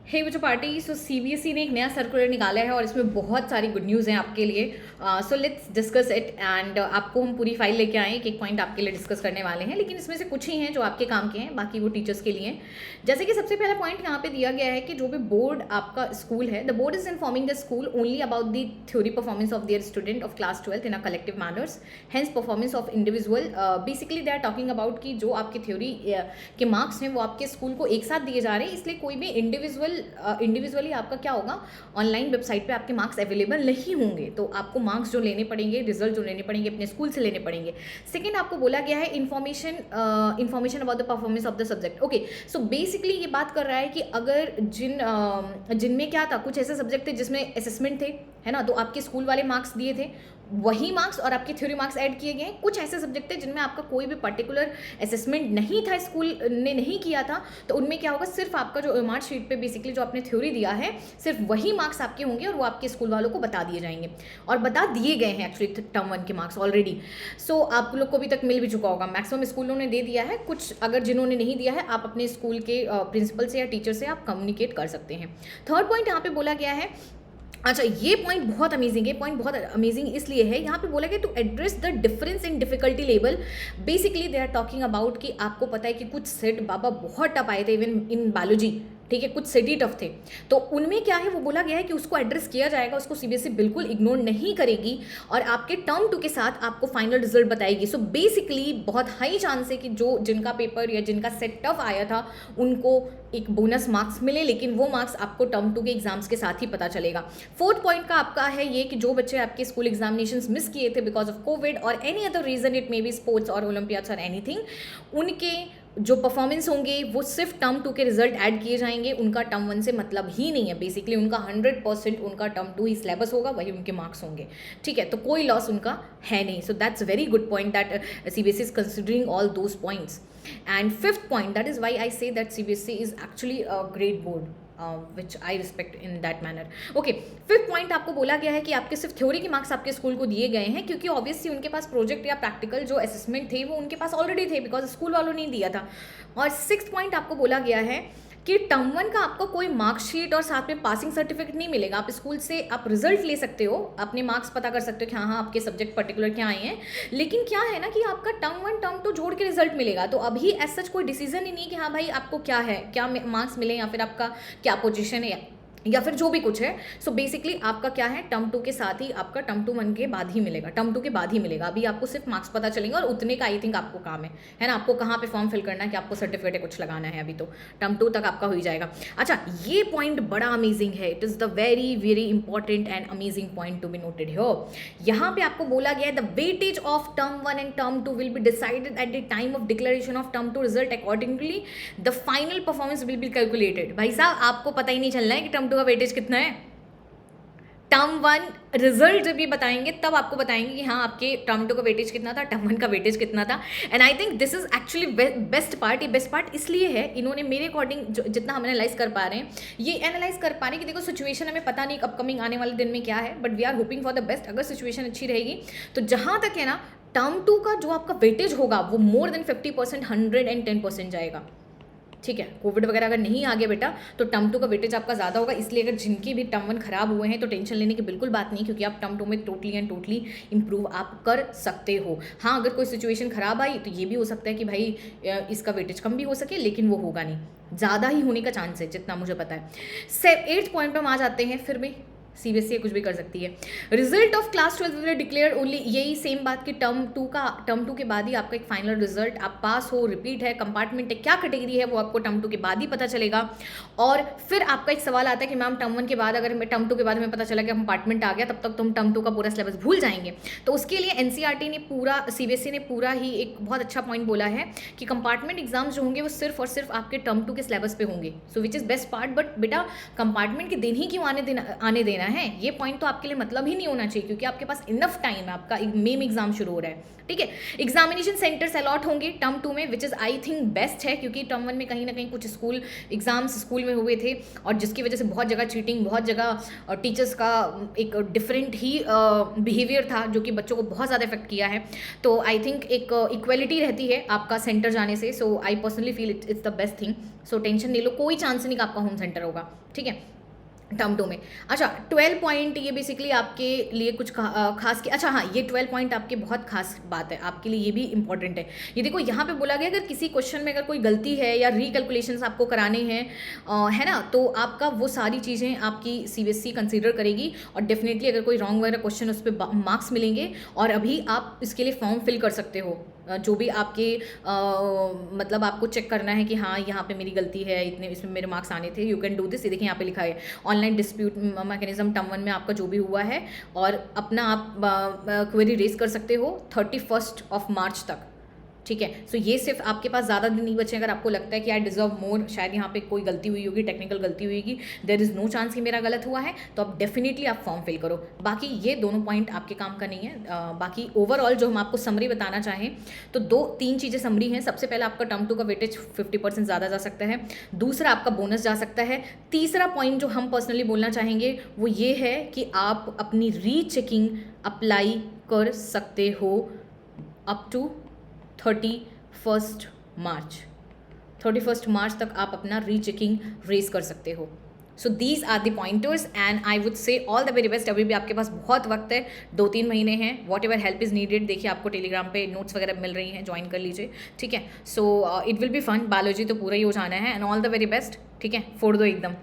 हे बच्चों पार्टी। सो सीबीएसई ने एक नया सर्कुलर निकाला है और इसमें बहुत सारी गुड न्यूज़ हैं आपके लिए। So let's discuss it and आपको हम पूरी फाइल लेके आए, एक पॉइंट आपके लिए डिस्कस करने वाले हैं, लेकिन इसमें से कुछ ही हैं जो आपके काम के हैं, बाकी वो टीचर्स के लिए हैं। जैसे कि सबसे पहला पॉइंट यहाँ पे दिया गया है कि जो भी बोर्ड आपका स्कूल है, the board is informing the school only about the theory performance of their student of class 12 in a collective manners, hence performance of individual. Basically they are talking about कि जो आपकी theory के marks हैं वो आपके school को एक साथ दिए जा रहे हैं, इसलिए कोई भी इंडिविजुअली आपका क्या होगा, ऑनलाइन वेबसाइट पे आपके मार्क्स अवेलेबल नहीं होंगे, तो आपको मार्क्स जो लेने पड़ेंगे, रिजल्ट जो लेने पड़ेंगे अपने स्कूल से लेने पड़ेंगे। सेकेंड, आपको बोला गया है information about the performance of the subject. Okay, so basically ये बात कर रहा है कि अगर जिनमें क्या था, कुछ ऐसे सब्जेक्ट थे जिसमें असेसमेंट थे, है ना, तो आपके स्कूल वाले मार्क्स दिए थे, वही मार्क्स और आपके थ्योरी मार्क्स ऐड किए गए। कुछ ऐसे सब्जेक्ट थे जिनमें आपका कोई भी पर्टिकुलर असेसमेंट नहीं था, स्कूल ने नहीं किया था, तो उनमें क्या होगा, सिर्फ आपका जो मार्क शीट पे बेसिकली जो आपने थ्योरी दिया है, सिर्फ वही मार्क्स आपके होंगे और वो आपके स्कूल वालों को बता दिए जाएंगे, और बता दिए गए हैं एक्चुअली टर्म 1 के मार्क्स ऑलरेडी। सो आप लोग को अभी तक मिल भी चुका होगा, मैक्सिमम स्कूलों ने दे दिया है। कुछ अगर जिन्होंने नहीं दिया है, आप अपने स्कूल के प्रिंसिपल से या टीचर से आप कम्युनिकेट कर सकते हैं। थर्ड पॉइंट यहाँ पे बोला गया है, अच्छा ये पॉइंट बहुत अमेजिंग है, पॉइंट बहुत अमेजिंग इसलिए है, यहाँ पे बोला गया to address the difference in difficulty level. Basically they are talking about कि आपको पता है कि कुछ सेट बाबा बहुत टफ आए थे इवन इन बायोलॉजी, ठीक है, कुछ सेट ही टफ थे, तो उनमें क्या है वो बोला गया है कि उसको एड्रेस किया जाएगा, उसको सीबीएसई बिल्कुल इग्नोर नहीं करेगी और आपके टर्म 2 के साथ आपको फाइनल रिजल्ट बताएगी। सो बेसिकली बहुत हाई चांस है कि जो जिनका पेपर या जिनका सेट टफ आया था उनको एक बोनस मार्क्स मिले, लेकिन वो मार्क्स आपको टर्म 2 के एग्जाम्स के साथ ही पता चलेगा। फोर्थ पॉइंट का आपका है ये कि जो बच्चे आपके स्कूल एग्जामिनेशंस मिस किए थे बिकॉज ऑफ कोविड और any other reason, it may be sports और ओलंपियाड्स और एनीथिंग, उनके जो परफॉर्मेंस होंगे वो सिर्फ टर्म 2 के रिजल्ट ऐड किए जाएंगे, उनका टर्म 1 से मतलब ही नहीं है। बेसिकली उनका 100% उनका टर्म 2 ही सिलेबस होगा, वही उनके मार्क्स होंगे, ठीक है, तो कोई लॉस उनका है नहीं। So that's very good point that CBSE is considering all those points. And fifth point, that is why I say that CBSE is actually a great board, which I respect in that manner. Okay, fifth point आपको बोला गया है कि आपके सिर्फ theory के marks आपके school को दिए गए हैं, क्योंकि ऑब्वियसली उनके पास प्रोजेक्ट या प्रैक्टिकल जो असेसमेंट थे वो उनके पास ऑलरेडी थे, बिकॉज स्कूल वालों ने दिया था। और सिक्स्थ पॉइंट आपको बोला गया है कि टर्म 1 का आपको कोई मार्कशीट और साथ में पासिंग सर्टिफिकेट नहीं मिलेगा। आप स्कूल से आप रिजल्ट ले सकते हो, अपने मार्क्स पता कर सकते हो कि हाँ हाँ आपके सब्जेक्ट पर्टिकुलर क्या आए हैं, लेकिन क्या है ना कि आपका टर्म 1 टर्म 2 जोड़ के रिजल्ट मिलेगा। तो अभी एज सच कोई डिसीजन ही नहीं कि हाँ भाई आपको क्या है, क्या मार्क्स मिले या फिर आपका क्या पोजिशन है या फिर जो भी कुछ है। सो बेसिकली आपका क्या है, टर्म 2 के साथ ही आपका टर्म 2 1 के बाद ही मिलेगा, टर्म 2 के बाद ही मिलेगा। अभी आपको सिर्फ मार्क्स पता चलेंगे और उतने का आई थिंक आपको काम है ना, आपको कहाँ पे फॉर्म फिल करना है कि आपको सर्टिफिकेट कुछ लगाना है, अभी तो टर्म 2 तक आपका हो ही जाएगा। अच्छा ये पॉइंट बड़ा अमेजिंग है, it is the very very important and amazing point to be noted here. यहाँ पे आपको बोला गया है the weightage of term 1 and term 2 will be decided at the time of declaration of term 2 result, accordingly the final performance will be calculated. भाई साहब आपको पता ही नहीं चलना है कि टर्म 2 का वेटेज कितना है, टर्म 1 रिजल्ट जब ये बताएंगे तब आपको बताएंगे कि हाँ आपके टर्म 2 का वेटेज कितना था, टर्म 1 का वेटेज कितना था। And I think this is actually best part. ये बेस्ट पार्ट इसलिए है, इन्होंने मेरे अकॉर्डिंग जितना हम एनालाइज कर पा रहे हैं, ये एनालाइज कर पा रहे हैं कि देखो सिचुएशन हमें पता नहीं अपकमिंग आने वाले दिन में क्या है, but we are hoping for the best. अगर सिचुएशन अच्छी रहेगी तो जहाँ तक है ना, टर्म 2 का जो आपका वेटेज होगा वो मोर देन 50%, 110% जाएगा, ठीक है। कोविड वगैरह अगर नहीं आ गया बेटा तो टर्म 2 का वेटेज आपका ज़्यादा होगा, इसलिए अगर जिनके भी टर्म 1 खराब हुए हैं तो टेंशन लेने की बिल्कुल बात नहीं, क्योंकि आप टर्म 2 में टोटली एंड टोटली इंप्रूव आप कर सकते हो। हाँ अगर कोई सिचुएशन खराब आई तो ये भी हो सकता है कि भाई इसका वेटेज कम भी हो सके, लेकिन वो होगा नहीं, ज़्यादा ही होने का चांस है जितना मुझे पता है। 8th पॉइंट पर हम आ जाते हैं, फिर भी सीबीएसई कुछ भी कर सकती है। Result of class 12 will declare only, यही सेम बात कि टर्म 2 के बाद ही आपका एक फाइनल रिजल्ट, आप पास हो, रिपीट है, कंपार्टमेंट है, क्या कैटेगरी है वो आपको टर्म 2 के बाद ही पता चलेगा। और फिर आपका एक सवाल आता है कि मैम टर्म 1 के बाद अगर मैं टर्म 2 के बाद हमें पता चला कि कंपार्टमेंट आ गया, तब तक तुम टर्म 2 का पूरा सिलेबस भूल जाएंगे। तो उसके लिए एनसीईआरटी ने पूरा, सीबीएसई ने पूरा ही एक बहुत अच्छा पॉइंट बोला है कि कंपार्टमेंट एग्जाम्स जो होंगे वो सिर्फ और सिर्फ आपके टर्म 2 के सिलेबस पे होंगे। So which is best part. But बेटा कंपार्टमेंट के दिन ही क्यों आने देना है, ये पॉइंट तो आपके लिए मतलब ही नहीं होना चाहिए, क्योंकि आपके पास इनफ टाइम है, आपका मेम एग्जाम शुरू हो रहा है, ठीक है। एग्जामिनेशन सेंटर्स अलॉट होंगे टर्म 2 में, which is I think best है, क्योंकि टर्म 1 में कहीं ना कहीं कुछ स्कूल एग्जाम्स स्कूल में हुए थे और जिसकी वजह से बहुत जगह चीटिंग, बहुत जगह टीचर्स का एक डिफरेंट ही बिहेवियर था जो कि बच्चों को बहुत ज़्यादा इफेक्ट किया है। तो आई थिंक एक इक्वलिटी रहती है आपका सेंटर जाने से, so I personally feel it's the best thing. So tension नहीं लो, कोई चांस नहीं कि आपका होम सेंटर होगा, ठीक है, टर्म 2 में। अच्छा 12 पॉइंट ये बेसिकली आपके लिए कुछ खास के, अच्छा हाँ, ये 12 पॉइंट आपके बहुत खास बात है, आपके लिए ये भी इंपॉर्टेंट है। ये देखो यहाँ पे बोला गया अगर किसी क्वेश्चन में अगर कोई गलती है या रिकैलकुलेशंस आपको कराने हैं, है ना, तो आपका वो सारी चीज़ें आपकी CBSE कंसीडर करेगी और डेफिनेटली अगर कोई रॉन्ग वगैरह क्वेश्चन उस पर मार्क्स मिलेंगे और अभी आप इसके लिए फॉर्म फिल कर सकते हो। जो भी आपके मतलब आपको चेक करना है कि हाँ यहाँ पे मेरी गलती है, इतने इसमें मेरे मार्क्स आने थे, यू कैन डू दिस। ये देखिए यहाँ पे लिखा है ऑनलाइन डिस्प्यूट मैकेनिज्म टर्म 1 में आपका जो भी हुआ है, और अपना आप क्वेरी रेज कर सकते हो 31 मार्च तक, ठीक है। सो ये सिर्फ आपके पास ज़्यादा दिन नहीं बचे। अगर आपको लगता है कि आई डिजर्व मोर, शायद यहाँ पे कोई गलती हुई होगी, टेक्निकल गलती हुई, देयर इज़ नो चांस कि मेरा गलत हुआ है, तो आप डेफिनेटली आप फॉर्म फिल करो। बाकी ये दोनों पॉइंट आपके काम का नहीं है। बाकी ओवरऑल जो हम आपको समरी बताना चाहें तो 2-3 चीज़ें समरी हैं। सबसे पहले आपका टर्म 2 का वेटेज 50% ज़्यादा जा सकता है, दूसरा आपका बोनस जा सकता है, तीसरा पॉइंट जो हम पर्सनली बोलना चाहेंगे वो ये है कि आप अपनी रीचेकिंग अप्लाई कर सकते हो अप टू 31 मार्च तक आप अपना रीचेकिंग रेज कर सकते हो। So these are the pointers and I would say all the very best. अभी भी आपके पास बहुत वक्त है, 2-3 महीने हैं। What ever help is needed, देखिए आपको टेलीग्राम पे नोट्स वगैरह मिल रही हैं, ज्वाइन कर लीजिए, ठीक है। So it will be fun, biology तो पूरा ही हो जाना है and all the very best, ठीक है, फोड़ दो एकदम।